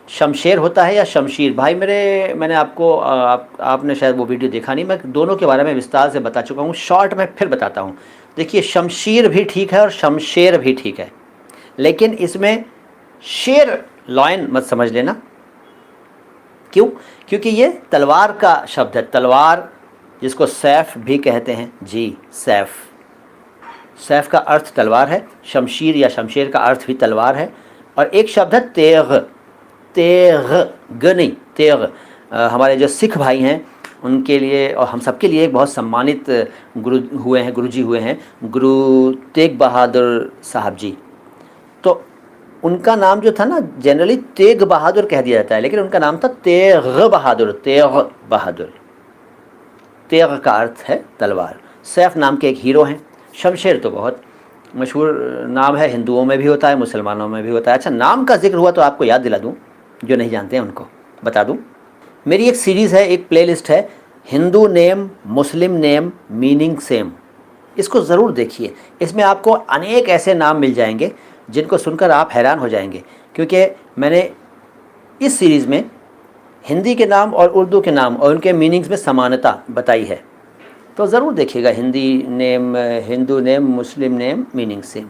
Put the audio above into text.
शमशेर होता है या शमशीर? भाई मैंने आपको आपने शायद वो वीडियो देखा नहीं, मैं दोनों के बारे में विस्तार से बता चुका हूँ, शॉर्ट में फिर बताता हूँ। देखिए, शमशीर भी ठीक है और शमशेर भी ठीक है, लेकिन इसमें शेर लॉयन मत समझ लेना। क्यों? क्योंकि ये तलवार का शब्द है, तलवार जिसको सैफ भी कहते हैं जी, सैफ। सैफ का अर्थ तलवार है, शमशीर या शमशेर का अर्थ भी तलवार है। और एक शब्द है तेग, तेग ग नहीं, तेग। हमारे जो सिख भाई हैं उनके लिए और हम सबके लिए एक बहुत सम्मानित गुरु हुए हैं, गुरुजी हुए हैं, गुरु तेग बहादुर साहब जी। तो उनका नाम जो था ना, जनरली तेग बहादुर कह दिया जाता है, लेकिन उनका नाम था तेग बहादुर, तेग बहादुर। तेग का अर्थ है तलवार। सैफ नाम के एक हीरो हैं। शमशेर तो बहुत मशहूर नाम है, हिंदुओं में भी होता है, मुसलमानों में भी होता है। अच्छा, नाम का जिक्र हुआ तो आपको याद दिला दूं, जो नहीं जानते हैं उनको बता दूं। मेरी एक सीरीज़ है, एक प्लेलिस्ट है, हिंदू नेम मुस्लिम नेम मीनिंग सेम। इसको ज़रूर देखिए। इसमें आपको अनेक ऐसे नाम मिल जाएंगे जिनको सुनकर आप हैरान हो जाएंगे, क्योंकि मैंने इस सीरीज़ में हिंदी के नाम और उर्दू के नाम और उनके मीनिंग्स में समानता बताई है। तो ज़रूर देखिएगा, हिंदी नेम, हिंदू नेम, मुस्लिम नेम, मीनिंग सेम।